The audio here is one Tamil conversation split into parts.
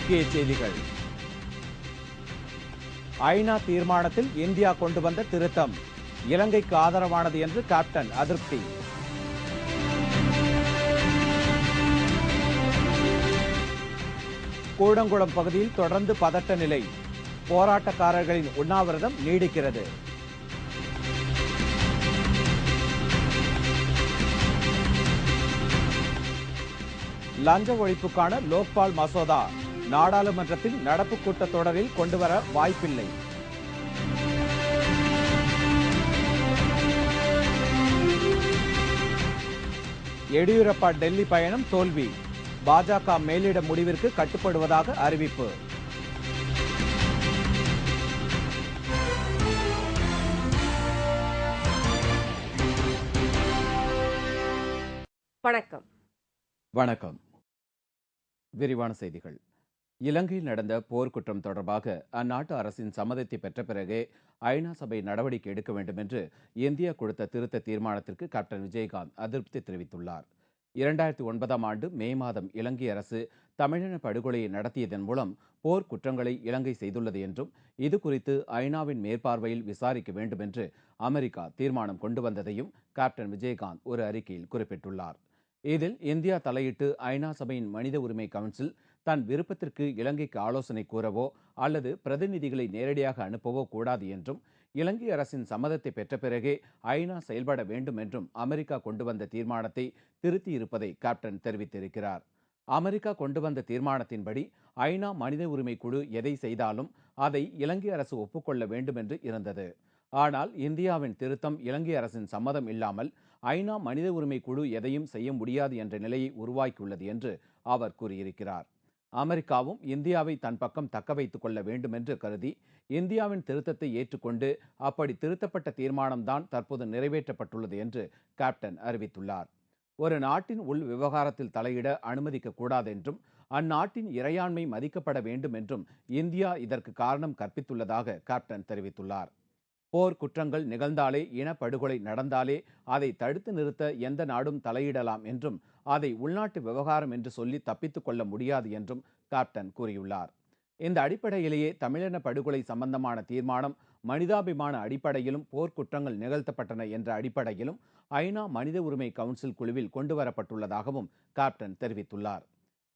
முக்கிய செய்திகள். ஐநா தீர்மானத்தில் இந்தியா கொண்டு வந்த திருத்தம் இலங்கைக்கு ஆதரவானது என்று கேப்டன் அதிருப்தி. கூடங்குளம் பகுதியில் தொடர்ந்து பதட்ட நிலை. போராட்டக்காரர்களின் உண்ணாவிரதம் நீடிக்கிறது. லஞ்ச ஒழிப்புக்கான லோக்பால் மசோதா நாடாளுமன்றத்தில் நடப்பு கூட்டத்தொடரில் கொண்டுவர வாய்ப்பில்லை. எடியூரப்பா டெல்லி பயணம் தோல்வி. பாஜக மேலிட முடிவிற்கு கட்டுப்படுவதாக அறிவிப்பு. வணக்கம். விரிவான செய்திகள். இலங்கையில் நடந்த போர்க்குற்றம் தொடர்பாக அந்நாட்டு அரசின் சம்மதத்தை பெற்ற பிறகே ஐநா சபை நடவடிக்கை எடுக்க வேண்டும் என்று இந்தியா கொடுத்த திருத்த தீர்மானத்திற்கு கேப்டன் விஜயகாந்த் அதிருப்தி தெரிவித்துள்ளார். 2009ஆம் ஆண்டு மே மாதம் இலங்கை அரசு தமிழின படுகொலையை நடத்தியதன் மூலம் போர்க்குற்றங்களை இலங்கை செய்துள்ளது என்றும் இது குறித்து ஐநாவின் மேற்பார்வையில் விசாரிக்க வேண்டும் என்று அமெரிக்கா தீர்மானம் கொண்டு வந்ததையும் கேப்டன் விஜயகாந்த் ஒரு அறிக்கையில் குறிப்பிட்டுள்ளார். இதில் இந்தியா தலையிட்டு ஐநா சபையின் மனித உரிமை கவுன்சில் தன் விருப்பத்திற்கு இலங்கைக்கு ஆலோசனை கூறவோ அல்லது பிரதிநிதிகளை நேரடியாக அனுப்பவோ கூடாது என்றும் இலங்கை அரசின் சம்மதத்தை பெற்ற பிறகே ஐநா செயல்பட வேண்டும் என்றும் அமெரிக்கா கொண்டு வந்த தீர்மானத்தை திருத்தியிருப்பதை கேப்டன் தெரிவித்திருக்கிறார். அமெரிக்கா கொண்டு வந்த தீர்மானத்தின்படி ஐநா மனித உரிமை குழு எதை செய்தாலும் அதை இலங்கை அரசு ஒப்புக்கொள்ள வேண்டும் என்று இருந்தது. ஆனால் இந்தியாவின் திருத்தம் இலங்கை அரசின் சம்மதம் இல்லாமல் ஐநா மனித உரிமை குழு எதையும் செய்ய முடியாது என்ற நிலையை உருவாக்கியுள்ளது என்று அவர் கூறியிருக்கிறார். அமெரிக்காவும் இந்தியாவை தன் பக்கம் தக்க வைத்துக் கொள்ள வேண்டும் என்று கருதி இந்தியாவின் திருத்தத்தை ஏற்றுக்கொண்டு அப்படி திருத்தப்பட்ட தீர்மானம்தான் தற்போது நிறைவேற்றப்பட்டுள்ளது என்று கேப்டன் அறிவித்துள்ளார். ஒரு நாட்டின் உள் விவகாரத்தில் தலையிட அனுமதிக்க கூடாது என்றும் அந்நாட்டின் இறையாண்மை மதிக்கப்பட வேண்டும் என்றும் இந்தியா இதற்கு காரணம் கற்பித்துள்ளதாக கேப்டன் தெரிவித்துள்ளார். போர் குற்றங்கள் நிகழ்ந்தாலே, இனப்படுகொலை நடந்தாலே அதை தடுத்து நிறுத்த எந்த நாடும் தலையிடலாம் என்றும் அதை உள்நாட்டு விவகாரம் என்று சொல்லி தப்பித்துக் கொள்ள முடியாது என்றும் கேப்டன் கூறியுள்ளார். இந்த அடிப்படையிலேயே தமிழின படுகொலை சம்பந்தமான தீர்மானம் மனிதாபிமான அடிப்படையிலும் போர்க்குற்றங்கள் நிகழ்த்தப்பட்டன என்ற அடிப்படையிலும் ஐநா மனித உரிமை கவுன்சில் குழுவில் கொண்டுவரப்பட்டுள்ளதாகவும் கேப்டன் தெரிவித்துள்ளார்.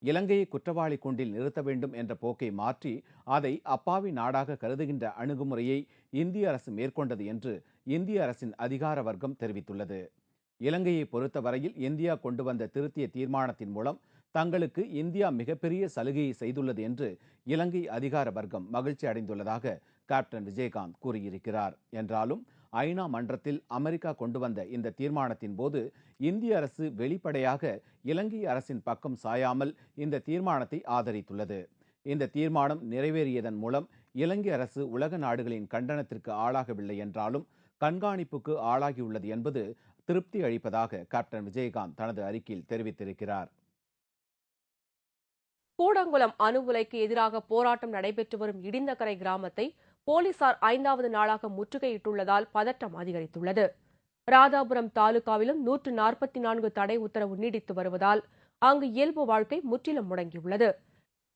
இலங்கையை குற்றவாளி கூண்டில் நிறுத்த வேண்டும் என்ற போக்கை மாற்றி அதை அப்பாவி நாடாக கருதுகின்ற அணுகுமுறையை இந்திய அரசு மேற்கொண்டது என்று இந்திய அரசின் அதிகார வர்க்கம் தெரிவித்துள்ளது. இலங்கையை பொறுத்தவரையில் இந்தியா கொண்டு வந்த திருத்திய தீர்மானத்தின் மூலம் தங்களுக்கு இந்தியா மிகப்பெரிய சலுகையை செய்துள்ளது என்று இலங்கை அதிகார வர்க்கம் மகிழ்ச்சி அடைந்துள்ளதாக கேப்டன் விஜயகாந்த் கூறியிருக்கிறார். என்றாலும் ஐநா மன்றத்தில் அமெரிக்கா கொண்டு வந்த இந்த தீர்மானத்தின் போது இந்திய அரசு வெளிப்படையாக இலங்கை அரசின் பக்கம் சாயாமல் இந்த தீர்மானத்தை ஆதரித்துள்ளது. இந்த தீர்மானம் நிறைவேறியதன் மூலம் இலங்கை அரசு உலக நாடுகளின் கண்டனத்திற்கு ஆளாகவில்லை என்றாலும் கண்காணிப்புக்கு ஆளாகியுள்ளது என்பது திருப்தி அளிப்பதாக கேப்டன் விஜயகாந்த் தனது அறிக்கையில் தெரிவித்திருக்கிறார். கூடங்குளம் அணு உலைக்கு எதிராக போராட்டம் நடைபெற்று வரும் இடிந்தகரை கிராமத்தை போலீசார் 5வது நாளாக முற்றுகையிட்டுள்ளதால் பதட்டம் அதிகரித்துள்ளது. ராதாபுரம் தாலுகாவிலும் 144 தடை உத்தரவு நீடித்து வருவதால் அங்கு இயல்பு வாழ்க்கை முற்றிலும் முடங்கியுள்ளது.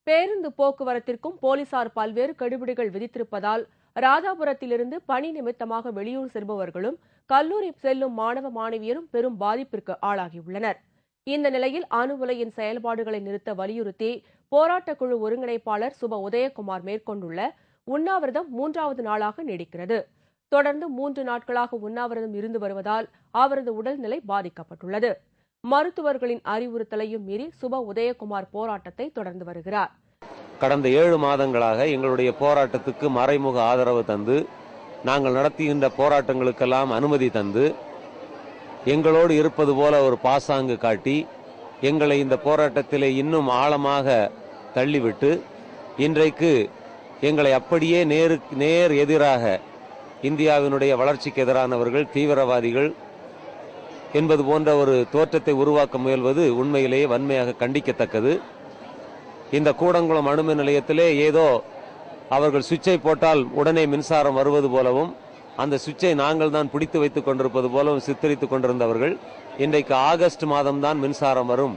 பேருந்து போக்குவரத்திற்கும் போலீசார் பல்வேறு கெடுபிடிகள் விதித்திருப்பதால் ராதாபுரத்திலிருந்து பணி நிமித்தமாக வெளியூர் செல்பவர்களும் கல்லூரி செல்லும் மாணவ மாணவியரும் பெரும் பாதிப்பிற்கு ஆளாகியுள்ளனர். இந்த நிலையில் அணு உலையின் செயல்பாடுகளை நிறுத்த வலியுறுத்தி போராட்டக் குழு ஒருங்கிணைப்பாளர் சுப உதயகுமார் மேற்கொண்டுள்ள உண்ணாவிரதம் 3வது நாளாக நீடிக்கிறது. தொடர்ந்து 3 நாட்களாக உண்ணாவிரதம் இருந்து வருவதால் அவரது உடல்நிலை பாதிக்கப்பட்டுள்ளது. மருத்துவர்களின் அறிவுறுத்தலையும் மீறி சுப உதயகுமார் போராட்டத்தை தொடர்ந்து வருகிறார். கடந்த 7 மாதங்களாக எங்களுடைய போராட்டத்துக்கு மறைமுக ஆதரவு தந்து நாங்கள் நடத்துகின்ற போராட்டங்களுக்கெல்லாம் அனுமதி தந்து எங்களோடு இருப்பது போல ஒரு பாசாங்கு காட்டி எங்களை இந்த போராட்டத்திலே இன்னும் ஆழமாக தள்ளிவிட்டு இன்றைக்கு எங்களை அப்படியே நேர் எதிராக இந்தியாவினுடைய வளர்ச்சிக்கு எதிரானவர்கள், தீவிரவாதிகள் என்பது போன்ற ஒரு தோற்றத்தை உருவாக்க முயல்வது உண்மையிலேயே வன்மையாக கண்டிக்கத்தக்கது. இந்த கூடங்குளம் அணுமின் நிலையத்திலே ஏதோ அவர்கள் சுவிட்சை போட்டால் உடனே மின்சாரம் வருவது போலவும் அந்த சுவிட்சை நாங்கள் தான் பிடித்து வைத்துக் கொண்டிருப்பது போலவும் சித்தரித்துக் கொண்டிருந்தவர்கள் இன்றைக்கு ஆகஸ்ட் மாதம்தான் மின்சாரம் வரும்,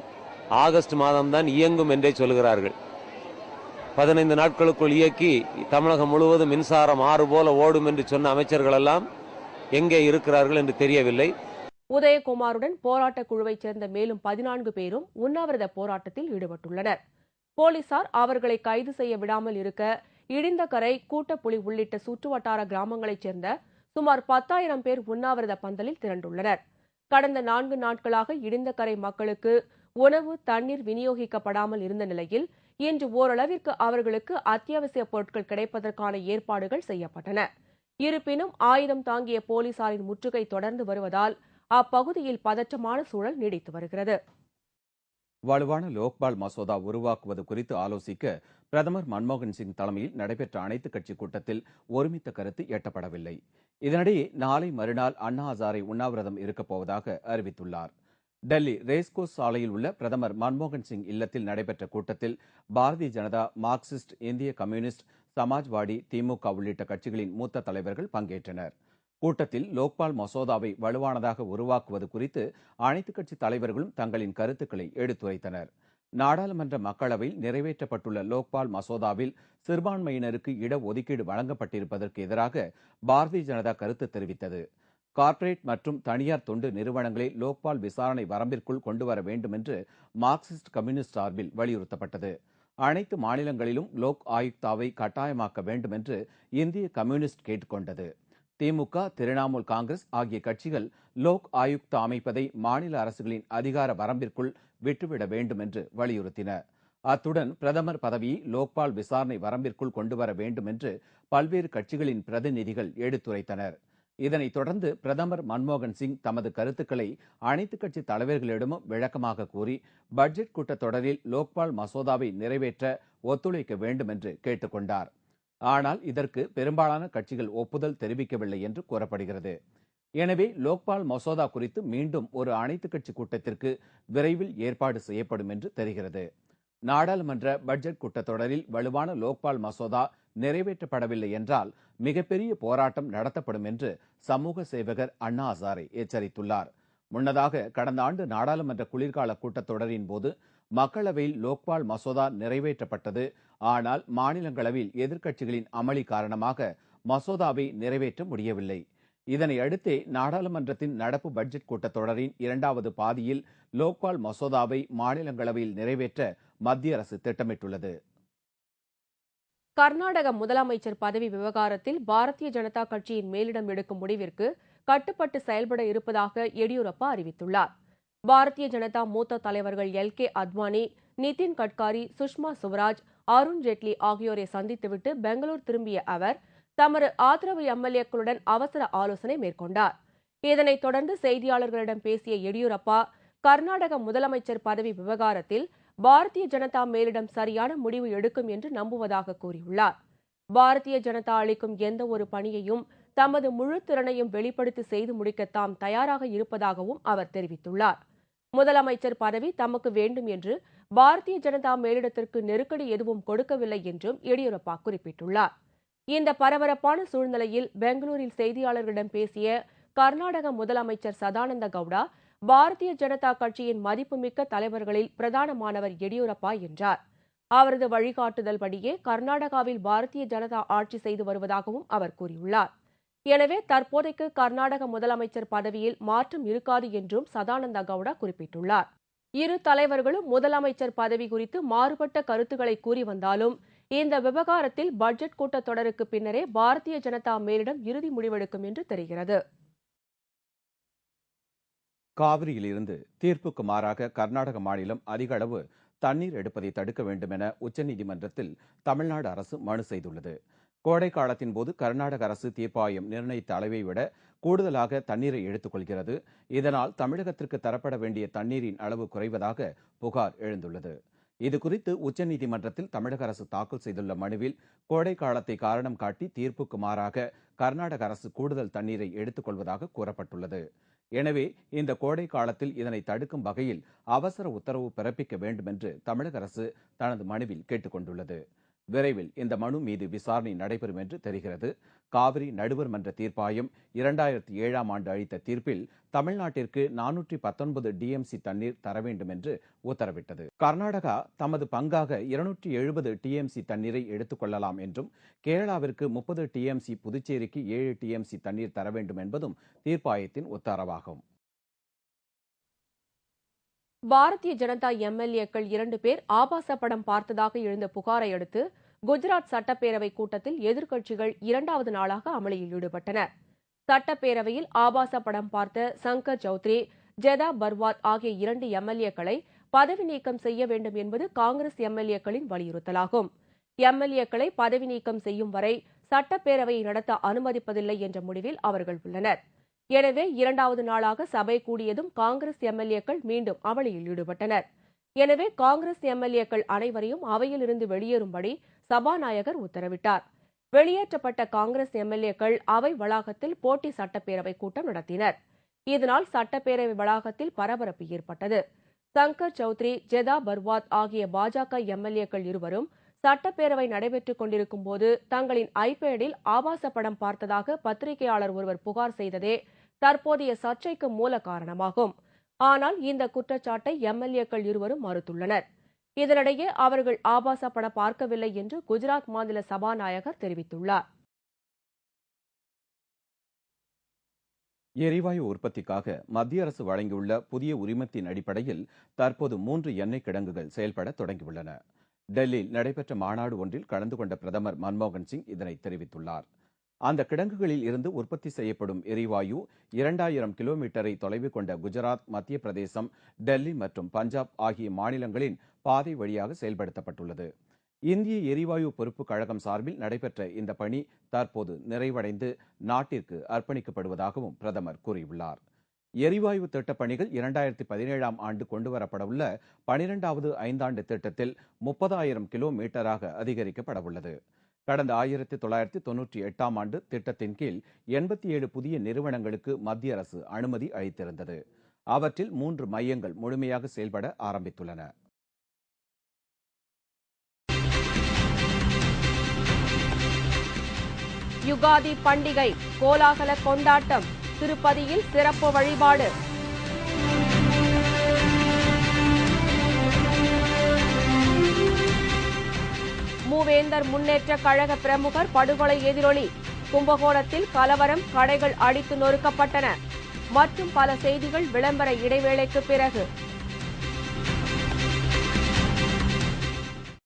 ஆகஸ்ட் மாதம்தான் இயங்கும் என்றே சொல்கிறார்கள். 15 நாட்களுக்குள் இயக்கி தமிழகம் முழுவதும் மின்சாரம் ஆறு போல ஓடும் என்று சொன்ன அமைச்சர்கள் எல்லாம் எங்கே இருக்கிறார்கள் என்று தெரியவில்லை. உதயகுமாருடன் போராட்டக் குழுவைச் சேர்ந்த மேலும் 14 பேரும் உண்ணாவிரத போராட்டத்தில் ஈடுபட்டுள்ளனர். போலீசார் அவர்களை கைது செய்ய விடாமல் இருக்க இடிந்தகரை, கூட்டப்புலி உள்ளிட்ட சுற்றுவட்டார கிராமங்களைச் சேர்ந்த சுமார் 10,000 பேர் உண்ணாவிரத பந்தலில் திரண்டுள்ளனர். கடந்த 4 நாட்களாக இடிந்தகரை மக்களுக்கு உணவு, தண்ணீர் விநியோகிக்கப்படாமல் இருந்த நிலையில் இன்று ஓரளவிற்கு அவர்களுக்கு அத்தியாவசிய பொருட்கள் கிடைப்பதற்கான ஏற்பாடுகள் செய்யப்பட்டன. இருப்பினும் ஆயுதம் தாங்கிய போலீசாரின் முற்றுகை தொடர்ந்து வருவதால் அப்பகுதியில் பதற்றமான சூழல் நீடித்து வருகிறது. வலுவான லோக்பால் மசோதா உருவாக்குவது குறித்து ஆலோசிக்க பிரதமர் மன்மோகன் சிங் தலைமையில் நடைபெற்ற அனைத்துக் கட்சி கூட்டத்தில் ஒருமித்த கருத்து எட்டப்படவில்லை. இதனிடையே நாளை மறுநாள் அண்ணா ஹசாரே உண்ணாவிரதம் இருக்கப் போவதாக அறிவித்துள்ளார். டெல்லி ரேஸ்கோர்ஸ் சாலையில் உள்ள பிரதமர் மன்மோகன் சிங் இல்லத்தில் நடைபெற்ற கூட்டத்தில் பாரதிய ஜனதா, மார்க்சிஸ்ட், இந்திய கம்யூனிஸ்ட், சமாஜ்வாடி, திமுக உள்ளிட்ட கட்சிகளின் மூத்த தலைவர்கள் பங்கேற்றனர். கூட்டத்தில் லோக்பால் மசோதாவை வலுவானதாக உருவாக்குவது குறித்து அனைத்துக் கட்சி தலைவர்களும் தங்களின் கருத்துக்களை எடுத்துரைத்தனர். நாடாளுமன்ற மக்களவையில் நிறைவேற்றப்பட்டுள்ள லோக்பால் மசோதாவில் சிறுபான்மையினருக்கு இடஒதுக்கீடு வழங்கப்பட்டிருப்பதற்கு எதிராக பாரதிய ஜனதா கருத்து தெரிவித்தது. கார்ப்பரேட் மற்றும் தனியார் தொண்டு நிறுவனங்களை லோக்பால் விசாரணை வரம்பிற்குள் கொண்டுவர வேண்டும் என்று மார்க்சிஸ்ட், கம்யூனிஸ்ட் சார்பில் வலியுறுத்தப்பட்டது. அனைத்து மாநிலங்களிலும் லோக் ஆயுக்தாவை கட்டாயமாக்க வேண்டும் என்று இந்திய கம்யூனிஸ்ட் கேட்டுக்கொண்டது. திமுக, திரிணாமுல் காங்கிரஸ் ஆகிய கட்சிகள் லோக் ஆயுக்தா அமைப்பதை மாநில அரசுகளின் அதிகார வரம்பிற்குள் விட்டுவிட வேண்டும் என்று வலியுறுத்தின. அத்துடன் பிரதமர் பதவியை லோக்பால் விசாரணை வரம்பிற்குள் கொண்டுவர வேண்டும் என்று பல்வேறு கட்சிகளின் பிரதிநிதிகள் எடுத்துரைத்தனர். இதனைத் தொடர்ந்து பிரதமர் மன்மோகன் சிங் தமது கருத்துக்களை அனைத்துக் கட்சி தலைவர்களிடமும் விளக்கமாக கூறி பட்ஜெட் கூட்டத்தொடரில் லோக்பால் மசோதாவை நிறைவேற்ற ஒத்துழைக்க வேண்டும் என்று கேட்டுக்கொண்டார். ஆனால் இதற்கு பெரும்பாலான கட்சிகள் ஒப்புதல் தெரிவிக்கவில்லை என்று கூறப்படுகிறது. எனவே லோக்பால் மசோதா குறித்து மீண்டும் ஒரு அனைத்துக் கட்சி கூட்டத்திற்கு விரைவில் ஏற்பாடு செய்யப்படும் என்று தெரிகிறது. நாடாளுமன்ற பட்ஜெட் கூட்டத்தொடரில் வலுவான லோக்பால் மசோதா நிறைவேற்றப்படவில்லை என்றால் மிகப்பெரிய போராட்டம் நடத்தப்படும் என்று சமூக சேவகர் அண்ணா ஹசாரே எச்சரித்துள்ளார். முன்னதாக கடந்த ஆண்டு நாடாளுமன்ற குளிர்கால கூட்டத்தொடரின் போது மக்களவையில் லோக்பால் மசோதா நிறைவேற்றப்பட்டது. ஆனால் மாநிலங்களவையில் எதிர்க்கட்சிகளின் அமளி காரணமாக மசோதாவை நிறைவேற்ற முடியவில்லை. இதனை அடுத்தே நாடாளுமன்றத்தின் நடப்பு பட்ஜெட் கூட்டத்தொடரின் 2வது பாதியில் லோக்பால் மசோதாவை மாநிலங்களவையில் நிறைவேற்ற மத்திய அரசு திட்டமிட்டுள்ளது. கர்நாடக முதலமைச்சர் பதவி விவகாரத்தில் பாரதிய ஜனதா கட்சியின் மேலிடம் எடுக்கும் முடிவிற்கு கட்டுப்பட்டு செயல்பட இருப்பதாக எடியூரப்பா அறிவித்துள்ளார். பாரதிய ஜனதா மூத்த தலைவர்கள் எல்.கே. அத்வானி, நிதின் கட்காரி, சுஷ்மா சுவராஜ், அருண் ஜேட்லி ஆகியோரை சந்தித்துவிட்டு பெங்களூர் திரும்பிய அவர் தமது ஆதரவு எம்எல்ஏக்களுடன் அவசர ஆலோசனை மேற்கொண்டார். இதனைத் தொடர்ந்து செய்தியாளர்களிடம் பேசிய எடியூரப்பா, கர்நாடக முதலமைச்சர் பதவி விவகாரத்தில் பாரதிய ஜனதா மேலிடம் சரியான முடிவு எடுக்கும் என்று நம்புவதாக கூறியுள்ளார். பாரதிய ஜனதா அளிக்கும் எந்த ஒரு பணியையும் தமது முழு திறனையும் வெளிப்படுத்தி செய்து முடிக்க தாம் தயாராக இருப்பதாகவும் அவர் தெரிவித்துள்ளார். முதலமைச்சர் பதவி தமக்கு வேண்டும் என்று பாரதிய ஜனதா மேலிடத்திற்கு நெருக்கடி எதுவும் கொடுக்கவில்லை என்றும் எடியூரப்பா குறிப்பிட்டுள்ளார். இந்த பரபரப்பான சூழ்நிலையில் பெங்களூரில் செய்தியாளர்களிடம் பேசிய கர்நாடக முதலமைச்சர் சதானந்த கவுடா, பாரதிய ஜனதா கட்சியின் மதிப்புமிக்க தலைவர்களில் பிரதானமானவர் எடியூரப்பா என்றார். அவரது வழிகாட்டுதல்படியே கர்நாடகாவில் பாரதிய ஜனதா ஆட்சி செய்து வருவதாகவும் அவர் கூறியுள்ளார். எனவே தற்போதைக்கு கர்நாடக முதலமைச்சர் பதவியில் மாற்றம் இருக்காது என்றும் சதானந்த கவுடா குறிப்பிட்டுள்ளார். இரு தலைவர்களும் முதலமைச்சர் பதவி குறித்து மாறுபட்ட கருத்துக்களை கூறி வந்தாலும் இந்த விவகாரத்தில் பட்ஜெட் கூட்டத்தொடருக்கு பின்னரே பாரதிய ஜனதா மேலிடம் இறுதி முடிவெடுக்கும் என்று தெரிகிறது. காவிரியிலிருந்து தீர்ப்புக்கு மாறாக கர்நாடக மாநிலம் அதிக அளவு தண்ணீர் எடுப்பதை தடுக்க வேண்டும் என உச்சநீதிமன்றத்தில் தமிழ்நாடு அரசு மனு செய்துள்ளது. கோடை காலத்தின் போது கர்நாடக அரசு தீர்ப்பாயம் நிர்ணயித்த அளவை விட கூடுதலாக தண்ணீரை எடுத்துக் கொள்கிறது. இதனால் தமிழகத்திற்கு தரப்பட வேண்டிய தண்ணீரின் அளவு குறைவதாக புகார் எழுந்துள்ளது. இதுகுறித்து உச்சநீதிமன்றத்தில் தமிழக அரசு தாக்கல் செய்துள்ள மனுவில் கோடை காலத்தை காரணம் காட்டி தீர்ப்புக்கு மாறாக கர்நாடக அரசு கூடுதல் தண்ணீரை எடுத்துக் கொள்வதாக கூறப்பட்டுள்ளது. எனவே இந்த கோடை காலத்தில் இதனை தடுக்கும் வகையில் அவசர உத்தரவு பிறப்பிக்க வேண்டும் என்று தமிழக அரசு தனது மனுவில் கேட்டுக் கொண்டுள்ளது. விரைவில் இந்த மனு மீது விசாரணை நடைபெறும் என்று தெரிகிறது. காவிரி நடுவர் மன்ற தீர்ப்பாயம் 2007ஆம் ஆண்டு அளித்த தீர்ப்பில் தமிழ்நாட்டிற்கு 419 டிஎம்சி தண்ணீர் தர வேண்டும் என்று உத்தரவிட்டது. கர்நாடகா தமது பங்காக 270 டிஎம்சி தண்ணீரை எடுத்துக் கொள்ளலாம் என்றும், கேரளாவிற்கு 30 டிஎம்சி, புதுச்சேரிக்கு 7 டிஎம்சி தண்ணீர் தர வேண்டும் என்பதும் தீர்ப்பாயத்தின் உத்தரவாகும். பாரதிய ஜனதா எம்எல்ஏக்கள் 2 பேர் ஆபாச படம் பார்த்ததாக எழுந்த புகாரை அடுத்து குஜராத் சட்டப்பேரவை கூட்டத்தில் எதிர்க்கட்சிகள் 2வது நாளாக அமளியில் ஈடுபட்டனர். சட்டப்பேரவையில் ஆபாச படம் பார்த்த சங்கர் சௌத்ரி, ஜெதா பர்வாத் ஆகிய 2 எம்எல்ஏக்களை பதவி நீக்கம் செய்ய வேண்டும் என்பது காங்கிரஸ் எம்எல்ஏக்களின் வலியுறுத்தலாகும். எம்எல்ஏக்களை பதவி நீக்கம் செய்யும் வரை சட்டப்பேரவையை நடத்த அனுமதிப்பதில்லை என்ற முடிவில் அவர்கள் உள்ளனர். எனவே 2வது நாளாக சபை கூடியதும் காங்கிரஸ் எம்எல்ஏக்கள் மீண்டும் அமளியில் ஈடுபட்டனர். எனவே காங்கிரஸ் எம்எல்ஏக்கள் அனைவரையும் அவையிலிருந்து வெளியேறும்படி சபாநாயகர் உத்தரவிட்டார். வெளியேற்றப்பட்ட காங்கிரஸ் எம்எல்ஏக்கள் அவை வளாகத்தில் போட்டி சட்டப்பேரவை கூட்டம் நடத்தினர். இதனால் சட்டப்பேரவை வளாகத்தில் பரபரப்பு ஏற்பட்டது. சங்கர் சௌத்ரி, ஜெதா பர்வாத் ஆகிய பாஜக எம்எல்ஏக்கள் இருவரும் சட்டப்பேரவை நடைபெற்றுக் கொண்டிருக்கும் போது தங்களின் ஐபேடில் ஆபாச படம் பார்த்ததாக பத்திரிகையாளர் ஒருவர் புகார் செய்ததே தற்போதைய சர்ச்சைக்கு மூல காரணமாகும். ஆனால் இந்த குற்றச்சாட்டை எம்எல்ஏக்கள் இருவரும் மறுத்துள்ளனர். இதனிடையே அவர்கள் ஆபாச படம் பார்க்கவில்லை என்று குஜராத் மாநில சபாநாயகர் தெரிவித்துள்ளார். எரிவாயு உற்பத்திக்காக மத்திய அரசு வழங்கியுள்ள புதிய உரிமத்தின் அடிப்படையில் தற்போது 3 எண்ணெய் கிடங்குகள் செயல்பட தொடங்கியுள்ளன. டெல்லியில் நடைபெற்ற மாநாடு ஒன்றில் கலந்து கொண்ட பிரதமர் மன்மோகன் சிங் இதனை தெரிவித்துள்ளார். அந்த கிடங்குகளில் இருந்து உற்பத்தி செய்யப்படும் எரிவாயு 2000 கிலோமீட்டரை தொலைவு கொண்ட குஜராத், மத்திய பிரதேசம், டெல்லி மற்றும் பஞ்சாப் ஆகிய மாநிலங்களின் பாதை வழியாக செயல்படுத்தப்பட்டுள்ளது. இந்திய எரிவாயு பொறுப்பு கழகம் சார்பில் நடைபெற்ற இந்த பணி தற்போது நிறைவடைந்து நாட்டிற்கு அர்ப்பணிக்கப்படுவதாகவும் பிரதமர் கூறியுள்ளார். எரிவாயு திட்டப் பணிகள் 2017ஆம் ஆண்டு கொண்டுவரப்படவுள்ள 12வது ஐந்தாண்டு திட்டத்தில் 30,000 கிலோமீட்டராக அதிகரிக்கப்படவுள்ளது. கடந்த 1998ஆம் ஆண்டு திட்டத்தின் கீழ் 87 புதிய நிறுவனங்களுக்கு மத்திய அரசு அனுமதி அளித்திருந்தது. அவற்றில் 3 மையங்கள் முழுமையாக செயல்பட ஆரம்பித்துள்ளன. யுகாதி பண்டிகை கோலாகல கொண்டாட்டம், திருப்பதியில் சிறப்பு வழிபாடு. மூவேந்தர் முன்னேற்ற கழக பிரமுகர் படுகொலை எதிரொலி, கும்பகோணத்தில் கலவரம், கடைகள் அடித்து நொறுக்கப்பட்டன மற்றும் பல செய்திகள் விளம்பர இடைவேளைக்கு பிறகு.